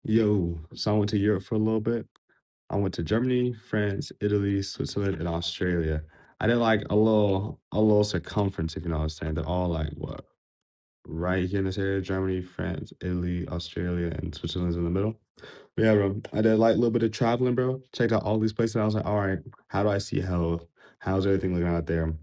Yo, so I went to Europe for a little bit. I went to Germany, France, Italy, Switzerland, and Australia. I did like a little circumference, if you know what I'm saying. They're all like what, right here in this area: Germany, France, Italy, Australia, and Switzerland's in the middle. But yeah, bro. I did like a little bit of traveling, bro. Checked out all these places. I was like, all right, how do I see health? How's everything looking out there?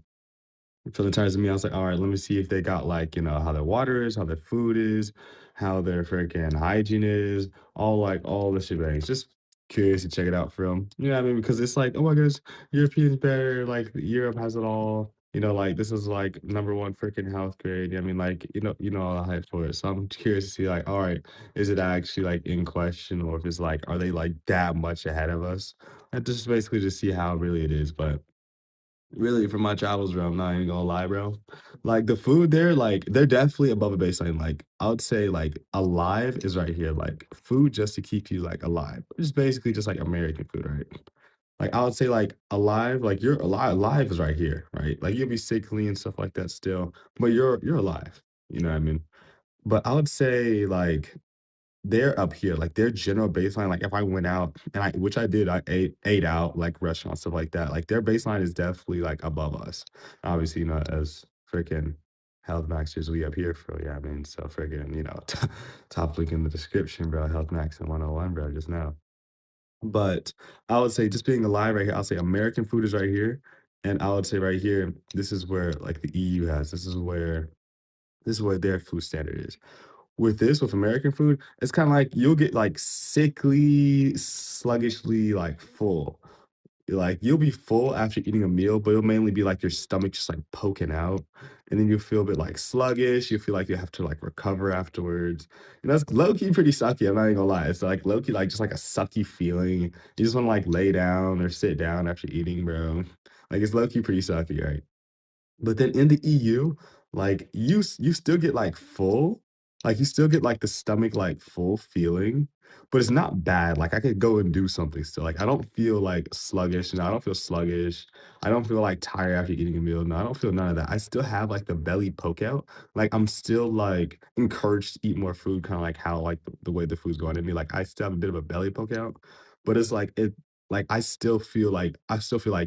For the terms of me, I was like, all right, let me see if they got like, how their water is, how their food is, how their freaking hygiene is, all the shebangs. Just curious to check it out for them. You know what I mean? Because it's like, oh my goodness, Europeans better, like Europe has it all. Like this is like number one freaking health grade. I mean, like, all the hype for it. So I'm curious to see, like, all right, is it actually like in question, or if it's like, are they like that much ahead of us? And just basically to see how really it is. But really, for my travels, bro, I'm not even gonna lie, bro. Like the food there, like they're definitely above a baseline. Like I would say, like alive is right here. Like food just to keep you like alive. It's basically just like American food, right? Like I would say, like alive, like you're alive. Alive is right here, right? Like you'll be sickly and stuff like that still, but you're alive. You know what I mean? But I would say like they're up here, like, their general baseline, like, if I went out and which I did, I ate out, like, restaurants, stuff like that, like, their baseline is definitely, like, above us. Obviously, as freaking health maxers, we up here for yeah, I mean, so freaking, top link in the description, bro, health max in 101, bro, just now. But I would say just being alive right here, I'll say American food is right here, and I would say right here, this is where, like, the EU has, this is where their food standard is. With American food, it's kinda like you'll get, like, sickly, sluggishly, like, full. Like, you'll be full after eating a meal, but it'll mainly be, like, your stomach just, like, poking out, and then you'll feel a bit, like, sluggish, you feel like you have to, like, recover afterwards. It's low-key pretty sucky, I'm not even gonna lie. It's, like, low-key, like, just, like, a sucky feeling. You just wanna, like, lay down or sit down after eating, bro. Like, it's low-key pretty sucky, right? But then in the EU, like, you still get, like, full, like, you still get, like, the stomach, like, full feeling, but it's not bad, like, I could go and do something still, like, I don't feel, like, sluggish, no, I don't feel sluggish, I don't feel, like, tired after eating a meal, no, I don't feel none of that, I still have, like, the belly poke out, like, I'm still, like, encouraged to eat more food, kinda like how, like, the way the food's going to me, like, I still have a bit of a belly poke out, but it's like, I still feel like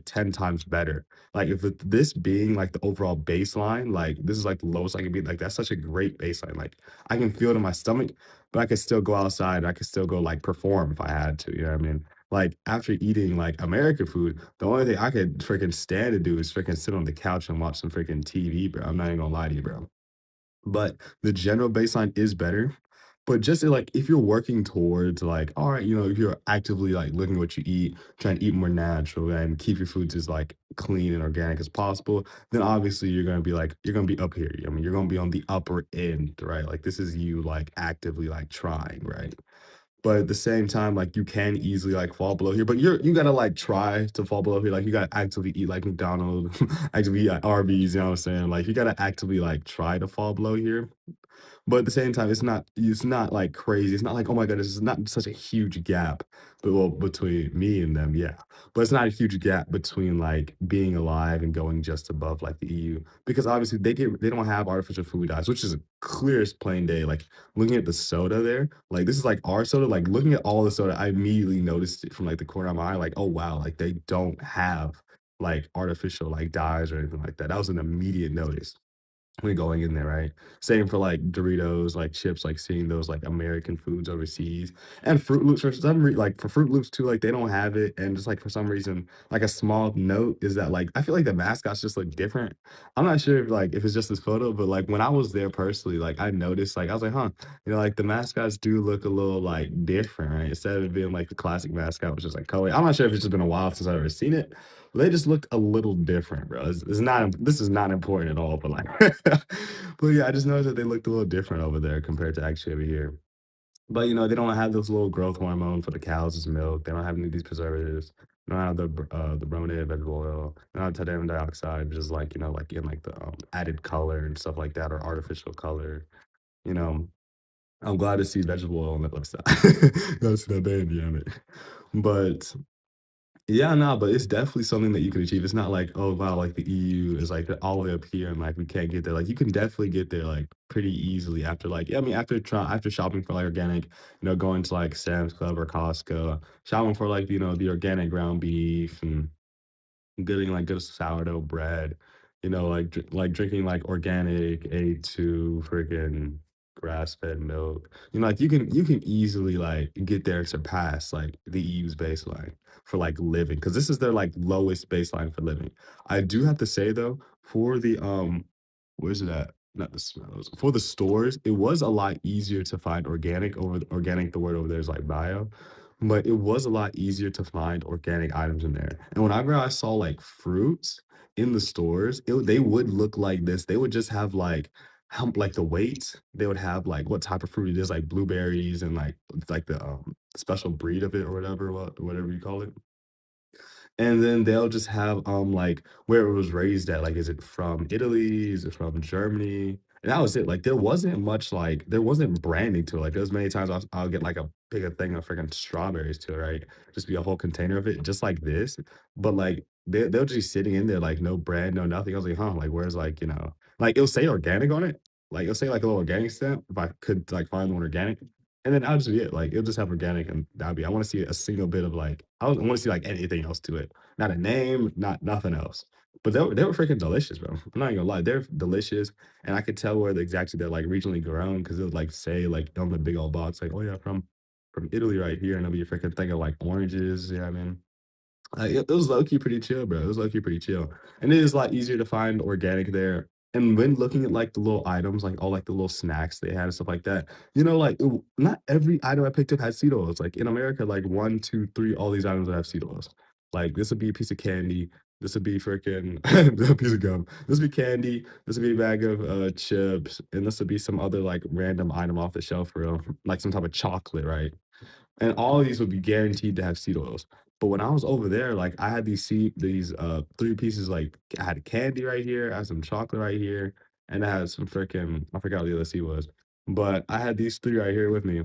10 times better. Like, if this being, like, the overall baseline, like, this is, like, the lowest I can be, like, that's such a great baseline, like, I can feel it in my stomach, but I could still go outside, I could still go, like, perform if I had to, you know what I mean? Like, after eating, like, American food, the only thing I could freaking stand to do is freaking sit on the couch and watch some freaking TV, bro, I'm not even gonna lie to you, bro. But the general baseline is better. But just like if you're working towards like, all right, if you're actively like looking at what you eat, trying to eat more natural and keep your foods as like clean and organic as possible, then obviously you're gonna be up here. I mean, you're gonna be on the upper end, right? Like this is you like actively like trying, right? But at the same time, like, you can easily, like, fall below here, but you gotta, like, try to fall below here, like, you gotta actively eat, like, McDonald's, actively eat at Arby's, you know what I'm saying? Like, you gotta actively, like, try to fall below here. But at the same time, it's not, like, crazy. It's not like, "Oh my goodness," it's not such a huge gap, between me and them, yeah. But it's not a huge gap between, like, being alive and going just above, like, the EU, because obviously they don't have artificial food dyes, which is a clear as plain day, like, looking at the soda there, like, this is, like, our soda, like, looking at all the soda, I immediately noticed it from, like, the corner of my eye, like, "Oh, wow," like, they don't have, like, artificial, like, dyes or anything like that. That was an immediate notice when going in there, right? Same for like Doritos, like chips, like seeing those like American foods overseas. And Fruit Loops for some like for Fruit Loops too, like they don't have it. And just like for some reason, like a small note is that like I feel like the mascots just look different. I'm not sure if it's just this photo, but like when I was there personally, like I noticed, like I was like, huh, like the mascots do look a little like different, right? Instead of it being like the classic mascot, which is like color. I'm not sure if it's just been a while since I've ever seen it, they just looked a little different, bro. It's not this is not important at all, but like but yeah, I just noticed that they looked a little different over there compared to actually over here. But they don't have this little growth hormone for the cows' milk. They don't have any of these preservatives. They don't have the brominated vegetable oil. They don't have titanium dioxide, which is like, like in like the added color and stuff like that, or artificial color. You know, I'm glad to see vegetable oil on that list. Glad to see that baby on it. But Yeah, no, but it's definitely something that you can achieve. It's not like, oh wow, like the EU is like all the way up here and like we can't get there. Like you can definitely get there like pretty easily after like yeah, I mean after shopping for like organic, going to like Sam's Club or Costco, shopping for like, the organic ground beef and getting like good sourdough bread, like like drinking like organic A2 freaking grass-fed milk. Like you can easily like get there and surpass like the EU's baseline for like living because this is their like lowest baseline for living. I do have to say though, for the where's it at? Not the smells. For the stores, it was a lot easier to find organic, the word over there is like bio, but it was a lot easier to find organic items in there. And whenever I saw like fruits in the stores, they would look like this. They would just have like like the weight. They would have like what type of fruit it is, like blueberries and like the special breed of it or whatever, whatever you call it. And then they'll just have, like, where it was raised at, like, is it from Italy? Is it from Germany? And that was it, like, there wasn't much, like there wasn't branding to it, like, there's many times I'll get, like, a pick a thing of freaking strawberries too, right? Just be a whole container of it, just like this, but, like, they'll just be sitting in there, like, no brand, no nothing. I was like, "Huh," like, where's, like, like, it'll say organic on it, like, it'll say, like, a little organic stamp, if I could, like, find the one organic, and then that'll just be it, like, it'll just have organic, and that'll be I wanna see a single bit of, like I wanna see, like, anything else to it. Not a name, not nothing else. But they were freaking delicious, bro. I'm not even gonna lie, they're delicious, and I could tell where exactly they're, like, regionally grown because it would, like, say, like, on the big old box, like, "Oh, yeah, from Italy right here," and it'll be a freaking thing of, like, oranges, yeah, I mean? It was low key pretty chill, bro. It was low key pretty chill, and it is a lot easier to find organic there. And when looking at like the little items, like all like the little snacks they had and stuff like that, not every item I picked up had seed oils. Like in America, like one, two, three, all these items would have seed oils. Like this would be a piece of candy. This would be freaking a piece of gum. This would be candy. This would be a bag of chips, and this would be some other like random item off the shelf for real, like some type of chocolate, right? And all of these would be guaranteed to have seed oils. But when I was over there, like I had these 3 pieces, like I had candy right here, I had some chocolate right here, and I had some freaking I forgot what the other seed was. But I had these 3 right here with me.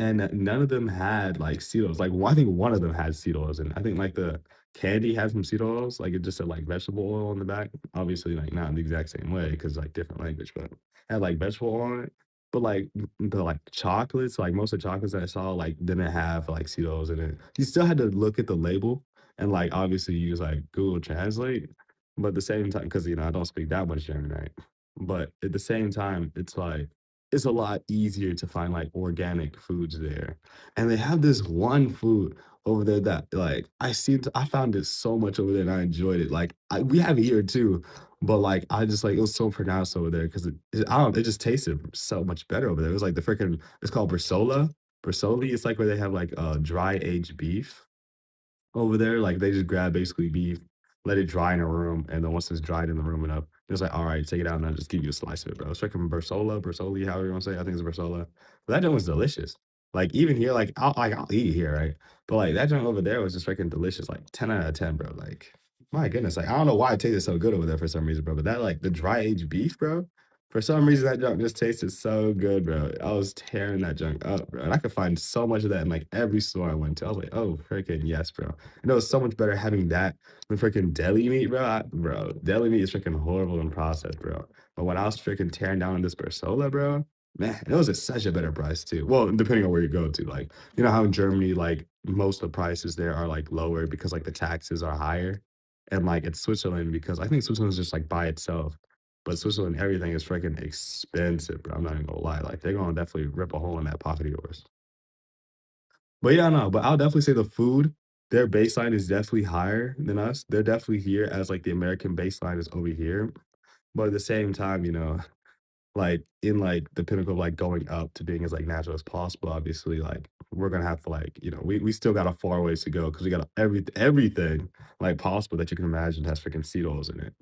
And none of them had, like, seed oils, like, I think one of them had seed oils in it. I think, like, the candy had some seed oils, like, it just said, like, vegetable oil on the back. Obviously, like, not in the exact same way because like, different language, but had, like, vegetable oil on it. But, like, the chocolates, like, most of the chocolates that I saw, like, didn't have, like, seed oils in it. You still had to look at the label and, like, obviously use, like, Google Translate, but at the same time, because I don't speak that much German, right? But at the same time, it's like it's a lot easier to find, like, organic foods there, and they have this one food over there that, like, I found it so much over there, and I enjoyed it, like, we have it here too, but, like, I just, like it was so pronounced over there 'cause I don't it just tasted so much better over there. It was like the freaking it's called Bresaola. Bresaola, it's like where they have, like, dry aged beef over there, like, they just grab basically beef, let it dry in a room, and then once it's dried in the room enough, it's like, "Alright, take it out, and I'll just give you a slice of it, bro." It's freaking Bersola, Bersoli, however you wanna say it, I think it's Bersola. But that joint was delicious. Like, even here, like, I'll eat it here, right? But, like, that joint over there was just freaking delicious, like, 10 out of 10, bro, like, my goodness, like, I don't know why it tasted so good over there for some reason, bro, but that, like, the dry aged beef, bro, for some reason, that junk just tasted so good, bro. I was tearing that junk up, bro, and I could find so much of that in, like, every store I went to. I was like, "Oh, freaking yes, bro." And it was so much better having that than freaking deli meat, bro. Bro, deli meat is freaking horrible in process, bro. But when I was freaking tearing down this Bersola, bro, man, it was at such a better price too. Well, depending on where you go to, like, you know how in Germany, like, most of the prices there are, like, lower because, like, the taxes are higher? And, like, it's Switzerland because I think Switzerland is just, like, by itself. But Switzerland, everything is freaking expensive, bro. I'm not even gonna lie. Like, they're gonna definitely rip a hole in that pocket of yours. But yeah, no, but I'll definitely say the food, their baseline is definitely higher than us. They're definitely here as like the American baseline is over here. But at the same time, like in like the pinnacle of like going up to being as like natural as possible, obviously, like we're gonna have to like, we still got a far ways to go because we got everything like possible that you can imagine has freaking seed oils in it.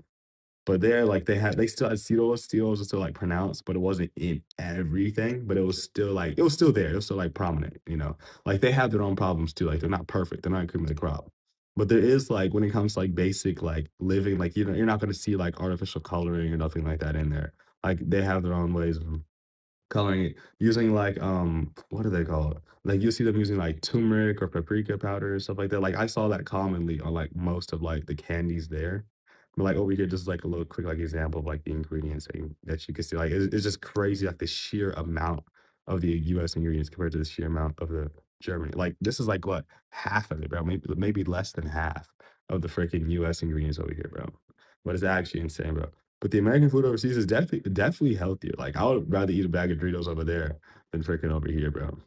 But there, like, they still had Steelos. Steelos was still, like, pronounced, but it wasn't in everything, but it was still there. It was still, like, prominent? Like, they have their own problems too, like, they're not perfect, they're not cream of the crop. But there is, like, when it comes to, like, basic, like, living, like, you're not gonna see, like, artificial coloring or nothing like that in there. Like, they have their own ways of coloring it using like what do they call it? Like you'll see them using like turmeric or paprika powder or stuff like that. Like I saw that commonly on like most of like the candies there. But like over here, just like a little quick like example of like the ingredients that you can see. Like it's just crazy like the sheer amount of the US ingredients compared to the sheer amount of the Germany. Like this is like what half of it, bro. Maybe less than half of the freaking US ingredients over here, bro. But it's actually insane, bro. But the American food overseas is definitely healthier. Like, I would rather eat a bag of Doritos over there than freaking over here, bro.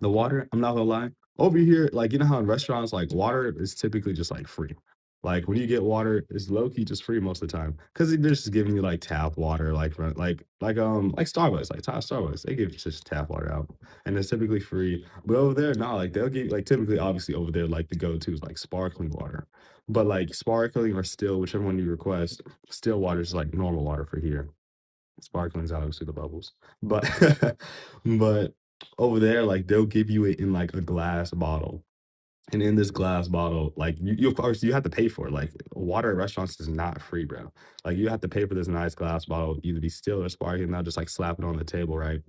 The water, I'm not gonna lie. Over here, like, you know how in restaurants, like, water is typically just, like, free. Like, when you get water, it's low-key just free most of the time. Because 'cause they're just giving you, like, tap water, like, like Starbucks, like, Starbucks, they give just tap water out, and it's typically free. But over there, nah, like, they'll give like, typically, obviously, over there, like, the go-to is, like, sparkling water. But, like, sparkling or still, whichever one you request, still water is, like, normal water for here. Sparkling's obviously the bubbles. But but over there, like, they'll give you it in, like, a glass bottle. And in this glass bottle, like, you of course, you have to pay for it. Like, water at restaurants is not free, bro. Like, you have to pay for this nice glass bottle, either be still or sparkling, not just, like, slap it on the table, right?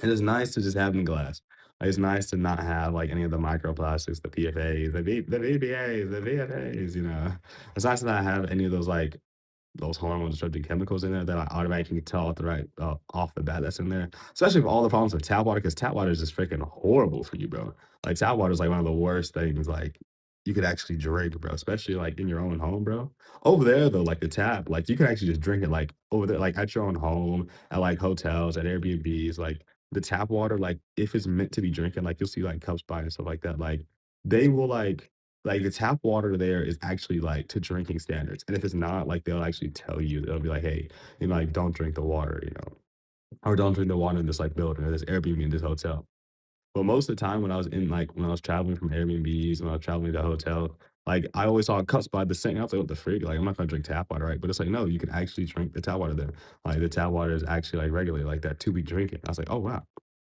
And it's nice to just have in glass. Like, it's nice to not have, like, any of the microplastics, the PFAs, the VPAs, the VFAs, you know? It's nice to not have any of those, like, those hormone disrupting chemicals in there that I automatically can tell off the bat that's in there. Especially with all the problems with tap water, because tap water is just freaking horrible for you, bro. Like tap water is like one of the worst things like you could actually drink, bro. Especially like in your own home, bro. Over there though, like the tap, like you can actually just drink it like over there, like at your own home, at like hotels, at Airbnbs, like the tap water, like if it's meant to be drinking, like you'll see like cups by and stuff like that. Like they will like, the tap water there is actually, like, to drinking standards, and if it's not, like, they'll actually tell you, they'll be like, "Hey," like, "Don't drink the water," or "Don't drink the water in this, like, building or this Airbnb in this hotel." But most of the time when I was when I was traveling from Airbnbs, when I was traveling to hotel, like, I always saw cups by the sink. I was like, "What the freak?" Like, I'm not gonna drink tap water, right? But it's like, no, you can actually drink the tap water there. Like, the tap water is actually, like, regulated like that to be drinking. I was like, "Oh, wow."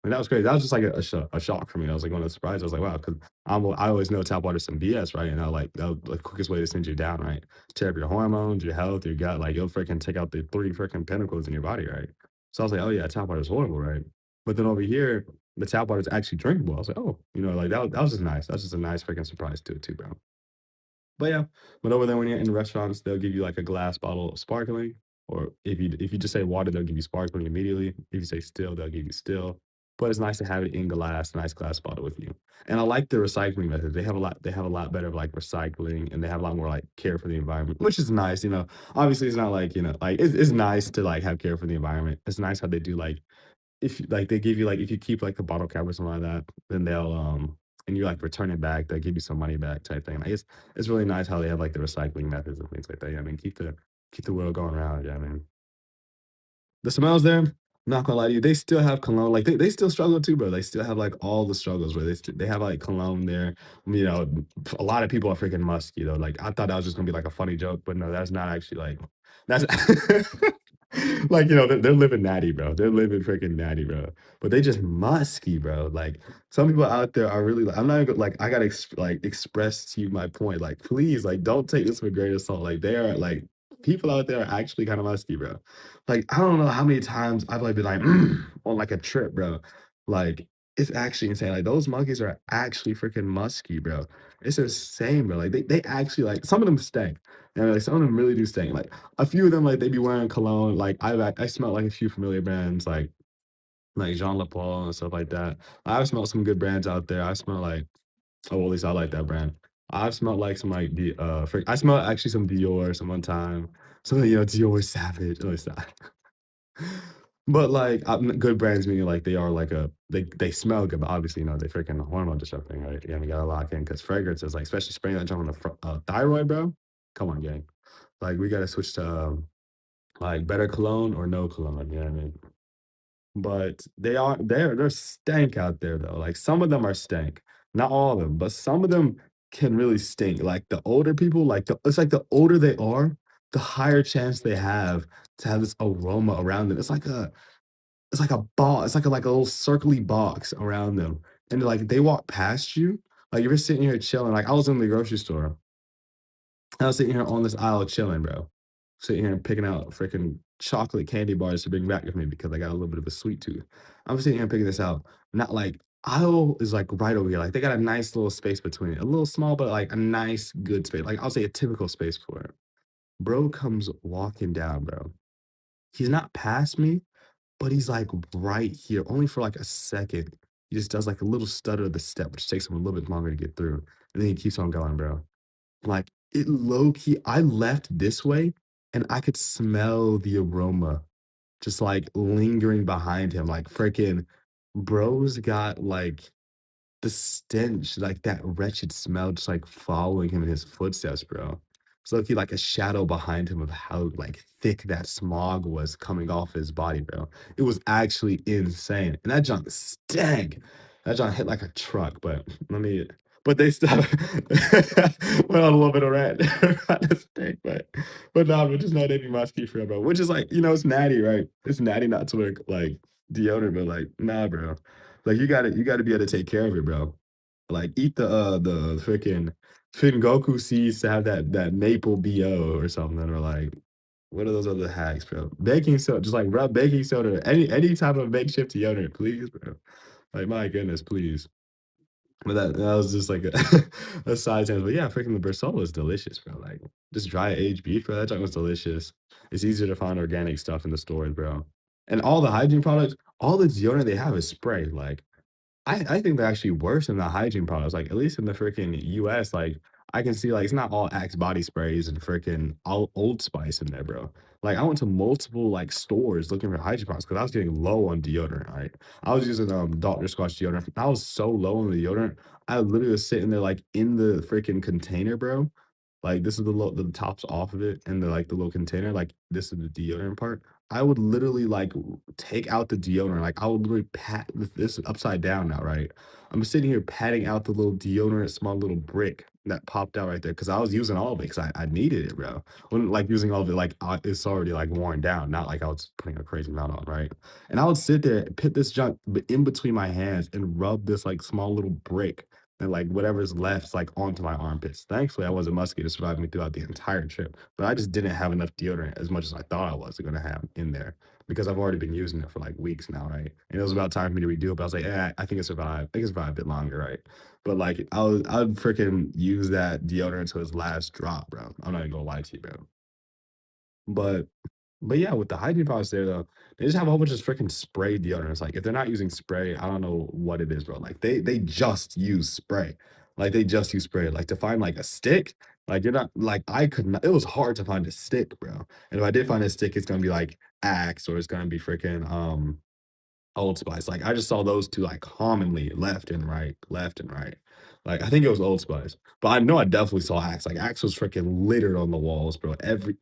And that was crazy. That was just like a shock for me. I was like one of the surprise. I was like, wow, because I always know tap water is some BS, right? And I like that was the quickest way to send you down, right? Tear up your hormones, your health, your gut, like you'll freaking take out the three freaking pinnacles in your body, right? So I was like, oh yeah, tap water is horrible, right? But then over here, the tap water is actually drinkable. I was like, oh, like that was just nice. That's just a nice freaking surprise to it too, bro. But yeah, but over there when you're in restaurants, they'll give you like a glass bottle of sparkling, or if you just say water, they'll give you sparkling immediately. If you say still, they'll give you still. But it's nice to have it in glass, nice glass bottle with you. And I like the recycling method. They have a lot better like recycling and they have a lot more like care for the environment, which is nice. Obviously it's not like, like it's nice to like have care for the environment. It's nice how they do like if they give you like if you keep like the bottle cap or something like that, then they'll and you like return it back, they'll give you some money back type thing. Like it's really nice how they have like the recycling methods and things like that. Yeah, I mean keep the world going around. Yeah, I mean the smells there, not gonna lie to you, they still have cologne. Like they still struggle too, bro. They still have like all the struggles where they have like cologne there. You know, a lot of people are freaking musky though. Like I thought that was just gonna be like a funny joke, but no, that's not actually like that's like they're living natty, bro. They're living freaking natty, bro. But they just musky, bro. Like some people out there are really like I'm not even like I gotta like express to you my point. Like please, like don't take this with a grain of salt. Like they are like people out there are actually kind of musky, bro. Like, I don't know how many times I've, like, been like, on, like, a trip, bro. Like, it's actually insane. Like, those monkeys are actually freaking musky, bro. It's insane, bro. Like, they actually, like some of them stink. And, like, some of them really do stink. Like, a few of them, like, they be wearing cologne. Like, I smell, like, a few familiar brands, like Jean Le Paul and stuff like that. I've smelled some good brands out there. I smell like oh, well, at least I like that brand. I've smelled like some like I smelled actually some Dior some one time. Some Dior Savage. Oh, it's not. But like good brands meaning like they are like they smell good, but obviously they freaking hormone disrupting, right? You gotta lock in because fragrance is like especially spraying that junk on the thyroid, bro. Come on, gang. Like we gotta switch to like better cologne or no cologne. You know what I mean? But they're stank out there though. Like some of them are stank. Not all of them, but some of them can really stink. Like the older people, it's like the older they are, the higher chance they have to have this aroma around them. It's like a ball. It's like a little circly box around them. And like they walk past you, like you're sitting here chilling. Like I was in the grocery store. I was sitting here on this aisle chilling, bro. sitting here and picking out freaking chocolate candy bars to bring back with me because I got a little bit of a sweet tooth. I'm sitting here and picking this out. Not like aisle is like right over here. Like they got a nice little space between it. A little small, but like a nice, good space. Like I'll say a typical space for it. Bro comes walking down, bro. He's not past me, but he's like right here, only for like a second. He just does like a little stutter of the step, which takes him a little bit longer to get through. And then he keeps on going, bro. Like, it low key I left this way, and I could smell the aroma just, like, lingering behind him, like, freaking bro's got, like, the stench, like, that wretched smell just, like, following him in his footsteps, bro. It's low-key like a shadow behind him of how, like, thick that smog was coming off his body, bro. It was actually insane, and that junk stank. That junk hit like a truck, but let me but they still went on a little bit of rant about the stank, but nah, but just know they be my ski for real, bro, which is like, it's natty, right? It's natty not to wear, like, deodorant, but, like, nah, bro. Like, you gotta be able to take care of it, bro. Like, eat the freaking Goku seeds to have that maple BO or something, or, like, what are those other hacks, bro? Baking soda, just, like, rub baking soda, any type of makeshift deodorant, please, bro. Like, my goodness, please. But that was just like a a side tangent, but yeah, freaking the Bersola is delicious, bro, like, just dry aged beef, bro, that junk was delicious. It's easier to find organic stuff in the stores, bro. And all the hygiene products, all the deodorant they have is spray, like, I think they're actually worse than the hygiene products, like, at least in the freaking US, like, I can see, like, it's not all Axe body sprays and freaking Old Spice in there, bro. Like, I went to multiple, like, stores looking for hygiene products because I was getting low on deodorant, right? I was using, Dr. Squatch deodorant. I was so low on the deodorant, I literally was sitting there, like, in the freaking container, bro. Like, this is the top's off of it and the little container, like, this is the deodorant part. I would literally, like, take out the deodorant, like, I would literally pat this upside down now, right? I'm sitting here patting out the little deodorant, small little brick that popped out right there because I was using all of it because I needed it, bro. When, like, using all of it, like, it's already, like, worn down, not like I was putting a crazy amount on, right? And I would sit there, put this junk in between my hands and rub this, like, small little brick and, like, whatever's left, like, onto my armpits. Thankfully, I wasn't musky to survive me throughout the entire trip, but I just didn't have enough deodorant as much as I thought I was gonna have in there because I've already been using it for, like, weeks now, right? And it was about time for me to redo it, but I was like, I think it survived. I think it survived a bit longer, right? But, like, I'd freaking use that deodorant to its last drop, bro. I'm not even gonna lie to you, bro. But but yeah, with the hygiene products there though, they just have a whole bunch of freaking spray deodorants. Like if they're not using spray, I don't know what it is, bro. Like they just use spray. Like they just use spray. Like to find like a stick, like you're not like I could not. It was hard to find a stick, bro. And if I did find a stick, it's gonna be like Axe or it's gonna be freaking Old Spice, like, I just saw those 2, like, commonly left and right, left and right. Like, I think it was Old Spice, but I know I definitely saw Axe, like, Axe was freaking littered on the walls, bro.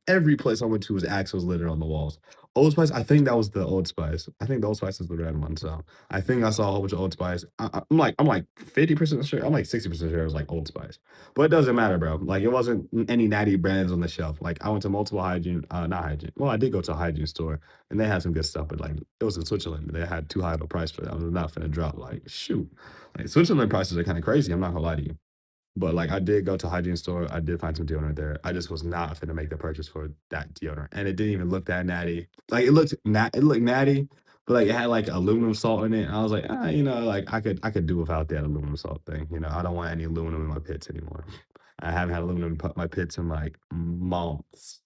Every place I went to was Axe was littered on the walls. Old Spice, I think that was the Old Spice. I think the Old Spice is the red one, so I think I saw a whole bunch of Old Spice. I'm like 50% sure, I'm like 60% sure it was, like, Old Spice, but it doesn't matter, bro. Like, it wasn't any natty brands on the shelf. Like, I went to multiple hygiene not hygiene well, I did go to a hygiene store, and they had some good stuff, but like it was in Switzerland. They had too high of a price for that. I was not finna drop like shoot. Like Switzerland prices are kind of crazy. I'm not gonna lie to you. But like I did go to a hygiene store. I did find some deodorant there. I just was not finna make the purchase for that deodorant. And it didn't even look that natty. Like it looked natty, but like it had like aluminum salt in it. And I was like, like I could do without that aluminum salt thing. I don't want any aluminum in my pits anymore. I haven't had aluminum in my pits in like months.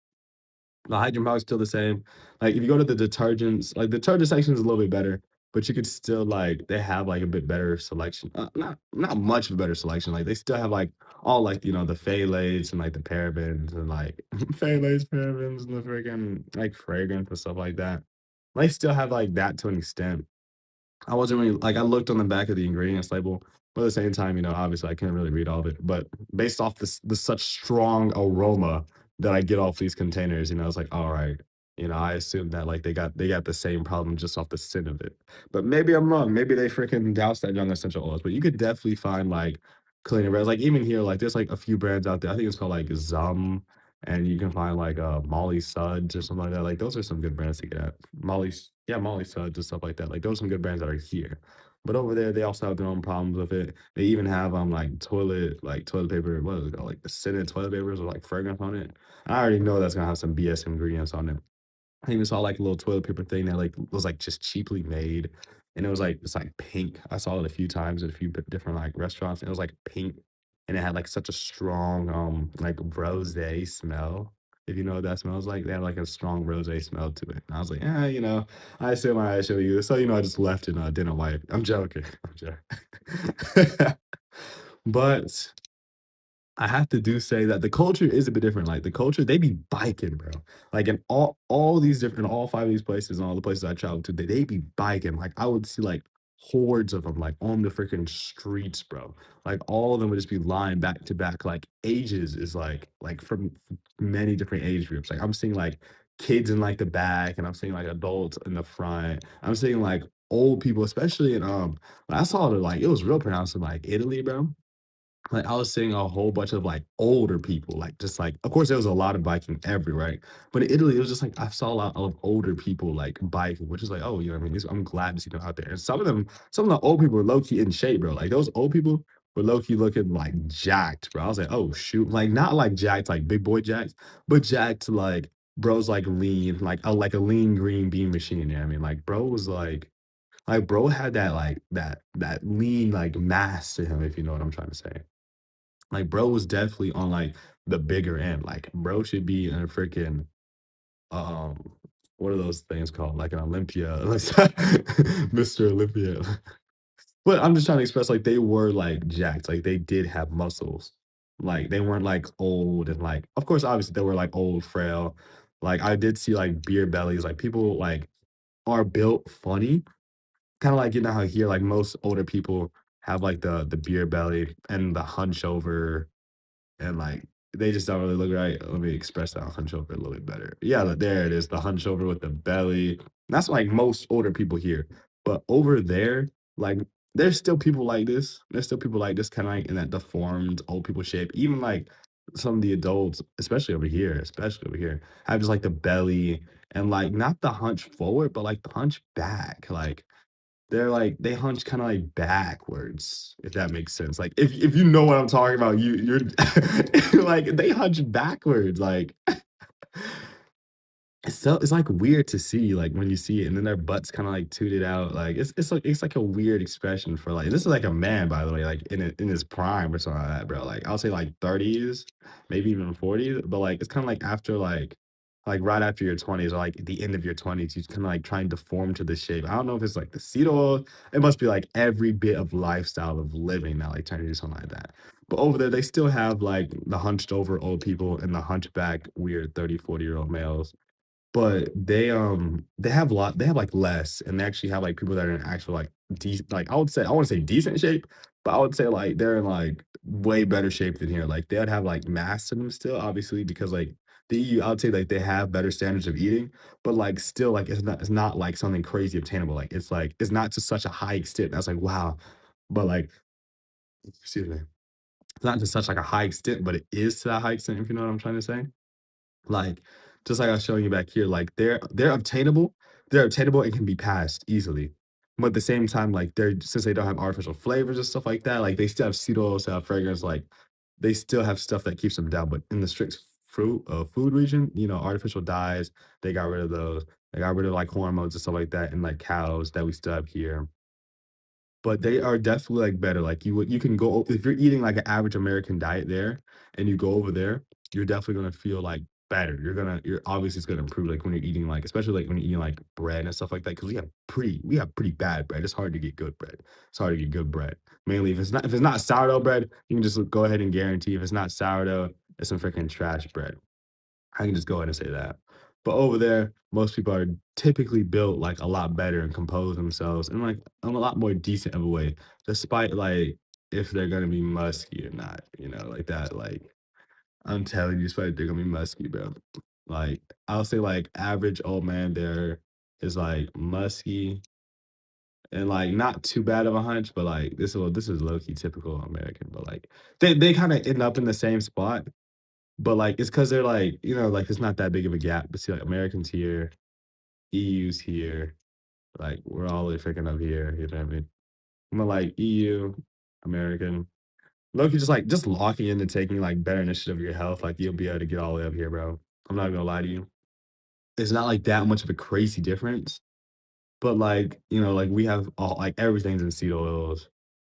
The hygiene product's still the same. Like, if you go to the detergents, like, the detergent section is a little bit better, but you could still, like they have, like, a bit better selection. Not much of a better selection, like, they still have, like, all, like, the phthalates and, like, the parabens and, like phthalates, parabens, and the freaking, like, fragrance and stuff like that. They still have, like, that to an extent. I wasn't really like I looked on the back of the ingredients label, but at the same time, obviously I couldn't really read all of it. But based off the such strong aroma that I get off these containers, it's like, all right, I assume that like they got the same problem just off the scent of it. But maybe I'm wrong. Maybe they freaking douse that young essential oils. But you could definitely find like cleaner brands. Like even here, like there's like a few brands out there. I think it's called like Zum. And you can find like Molly Suds or something like that. Like those are some good brands to get at. Yeah, Molly Suds and stuff like that. Like those are some good brands that are here. But over there, they also have their own problems with it. They even have like toilet paper, what is it called? Like the scented toilet papers with like fragrance on it. I already know that's gonna have some BS ingredients on it. I even saw like a little toilet paper thing that like was like just cheaply made, and it was like it's like pink. I saw it a few times at a few different like restaurants, and it was like pink, and it had like such a strong like rose smell. If you know what that smells like, they had like a strong rose smell to it. And I was like, I still might show you. So I just left and didn't wipe. I'm joking. I'm joking. But I have to do say that the culture is a bit different. Like the culture, they be biking, bro. Like in all these different, all five of these places and all the places I traveled to, they be biking. Like I would see like hordes of them like on the freaking streets, bro. Like all of them would just be lying back to back. Like ages is like from many different age groups. Like I'm seeing like kids in like the back, and I'm seeing like adults in the front. I'm seeing like old people, especially in I saw it like it was real pronounced in like Italy, bro. Like, I was seeing a whole bunch of, like, older people, like, just, like of course, there was a lot of biking everywhere, right? But in Italy, it was just, like, I saw a lot of older people, like, biking, which is like, "Oh," you know what I mean? It's I'm glad to see them out there, and some of the old people were low-key in shape, bro, like, those old people were low-key looking, like, jacked, bro. I was like, "Oh, shoot." Like, not, like, jacked, like, big boy jacked, but jacked, like, bro's, like, lean, like a lean green bean machine, you know what I mean? Like, bro was, bro had that, like, that lean, like, mass to him, if you know what I'm trying to say. Like, bro was definitely on, like, the bigger end, like, bro should be in a freaking, um, what are those things called? Like an Olympia, Mr. Olympia. But I'm just trying to express, like, they were, like, jacked, like, they did have muscles. Like, they weren't, like, old and, like of course, obviously, they were, like, old, frail. Like, I did see, like, beer bellies, like, people, like, are built funny, kinda like, you know how here, like, most older people have, like, the beer belly and the hunch over and like they just don't really look right. Let me express that hunch over a little bit better. Yeah, there it is, the hunch over with the belly. That's like most older people here. But over there, like there's still people like this. There's still people like this kind of like in that deformed old people shape. Even like some of the adults, especially over here, have just like the belly and like not the hunch forward, but like the hunch back. Like they're like they hunch kinda, like, backwards, if that makes sense. Like, if you know what I'm talking about, you're like, they hunch backwards, like it's, like, weird to see, like, when you see it, and then their butts kinda, like, tooted out, like, it's like a weird expression for, like this is, like, a man, by the way, like, in his prime or something like that, bro, like, I'll say, like, 30s, maybe even 40s, but, like, it's kinda, like, after, like, right after your 20s or, like, the end of your 20s, you kinda, like, try and deform to the shape. I don't know if it's, like, the seed oil, it must be, like, every bit of lifestyle of living that, like, trying to do something like that. But over there, they still have, like, the hunched over old people and the hunchback weird 30, 40-year-old males. But they have, like, less, and they actually have, like, people that are in actual, like, like, I wanna say decent shape, but I would say, like, they're in, like, way better shape than here, like, they'd have, like, mass in them still, obviously, because, like, the EU, I would say, like, they have better standards of eating, but, like, still, like, it's not, like, something crazy obtainable, like, it's not to such a high extent, I was like, "Wow." But, like excuse me. It's not to such, like, a high extent, but it is to that high extent, if you know what I'm trying to say? Like, just like I was showing you back here, like they're obtainable and can be passed easily. But at the same time, like they're since they don't have artificial flavors and stuff like that, like they still have seed oils, still have fragrance, like they still have stuff that keeps them down. But in the strict food region, artificial dyes, they got rid of those. They got rid of like hormones and stuff like that, and like cows that we still have here. But they are definitely, like, better, like, you can go if you're eating, like, an average American diet there, and you go over there, you're definitely gonna feel, like, better. You're obviously it's gonna improve, like, when you're eating, like especially, like, when you're eating, like, bread and stuff like that, because we have pretty bad bread. It's hard to get good bread. It's hard to get good bread. Mainly if it's not sourdough bread, you can just go ahead and guarantee if it's not sourdough, it's some freaking trash bread. I can just go ahead and say that. But over there, most people are typically built like a lot better and compose themselves in like in a lot more decent of a way, despite like if they're gonna be musky or not, like that. Like I'm telling you, despite they're gonna be musky, bro. Like I'll say like average old man there is like musky and like not too bad of a hunch, but like this is low key typical American, but like they kind of end up in the same spot but, like, it's because 'cause they're, like, like, it's not that big of a gap, but see, like, Americans here, EU's here, like, we're all the way freaking up here, you know what I mean? I'm a, like, EU, American. Loki just, like just locking in and taking, like, better initiative of your health, like, you'll be able to get all the way up here, bro. I'm not gonna lie to you. It's not, like, that much of a crazy difference, but, like, like, we have all like, everything's in seed oils.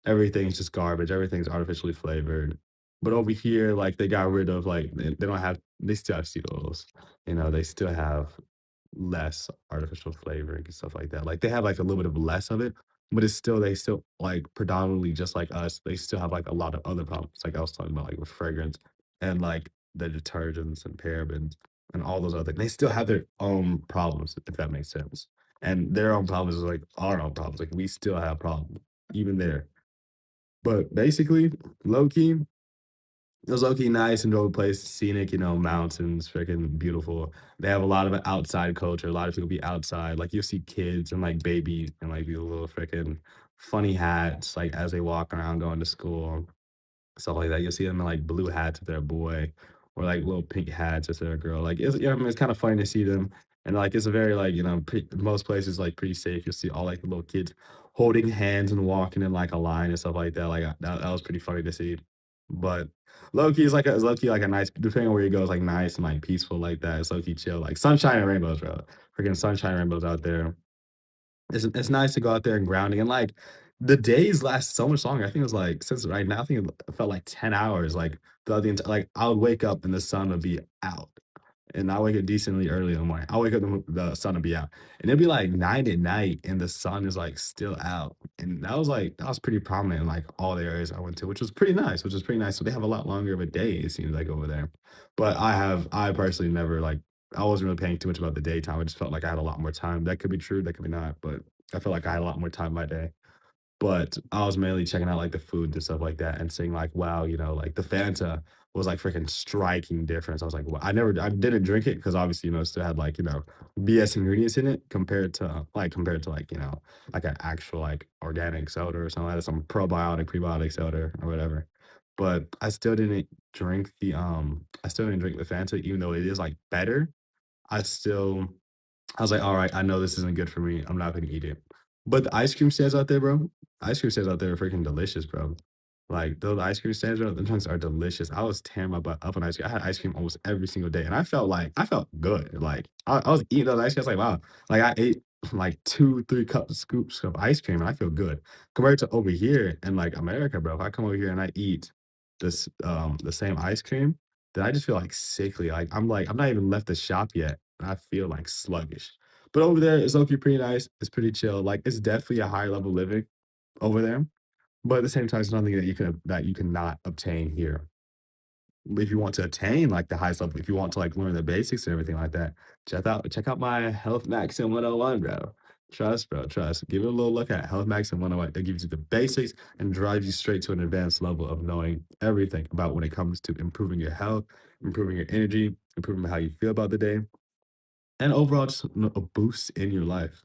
Everything's just garbage, everything's artificially flavored. But over here, like, they got rid of, like they don't have they still have seed oils, they still have less artificial flavoring and stuff like that. Like, they have, like, a little bit of less of it, but they still, like, predominantly just like us, they still have, like, a lot of other problems, like I was talking about, like, with fragrance and, like, the detergents and parabens and all those other they still have their own problems, if that makes sense. And their own problems is like our own problems, like, we still have problems even there. But basically, low key, it was low key nice, enjoyable place, scenic, mountains, freaking beautiful. They have a lot of outside culture. A lot of people be outside. Like you'll see kids and like babies and like these little freaking funny hats, like as they walk around going to school stuff like that. You'll see them in like blue hats if they're a boy, or like little pink hats if they're a girl. Like I mean, it's kind of funny to see them, and like it's a very like most places like pretty safe. You'll see all like the little kids holding hands and walking in like a line and stuff like that. Like that was pretty funny to see. But Loki is like low key like a nice depending on where you go, it's like nice and like peaceful like that. It's low key chill, like sunshine and rainbows, bro. Freaking sunshine and rainbows out there. It's nice to go out there and grounding, and, like, the days last so much longer. I think it was, like since right now, I think it felt like 10 hours, like, throughout the entire like, I would wake up and the sun would be out, and I wake up decently early in the morning. I wake up, the sun would be out, and it'd be, like, 9 at night, and the sun is, like, still out, and that was pretty prominent in, like, all the areas I went to, which was pretty nice. So they have a lot longer of a day, it seems like, over there. But I personally never, like I wasn't really paying too much about the daytime. I just felt like I had a lot more time. That could be true, that could be not, but I felt like I had a lot more time my day. But I was mainly checking out like the food and stuff like that and saying like, wow, like the Fanta was like freaking striking difference. I was like, well, I didn't drink it because obviously, it still had like, BS ingredients in it compared to like, like an actual like organic soda or something like that, some probiotic, prebiotic soda or whatever. But I still didn't drink the Fanta, even though it is like better. I still I was like, "All right, I know this isn't good for me. I'm not gonna eat it." But the ice cream stands out there, bro. Ice cream stands out there are freaking delicious, bro. Like, those ice cream stands, bro, the drinks are delicious. I was tearing my butt up on ice cream. I had ice cream almost every single day, and I felt good. Like, I was eating those ice cream. I was like, "Wow." Like, I ate, like, 2, 3 scoops of ice cream, and I feel good. Compared to over here in, like, America, bro, if I come over here and I eat the same ice cream, then I just feel, like, sickly. Like, I'm not even left the shop yet, and I feel, like, sluggish. But over there, it's low-key pretty nice. It's pretty chill. Like, it's definitely a higher level living over there, but at the same time, it's nothing that you cannot obtain here. If you want to attain, like, the highest level, if you want to, like, learn the basics and everything like that, check out my Health Maxim 101, bro. Trust, bro, trust. Give it a little look at Health Maxim 101. That gives you the basics and drives you straight to an advanced level of knowing everything about when it comes to improving your health, improving your energy, improving how you feel about the day, and overall just a boost in your life.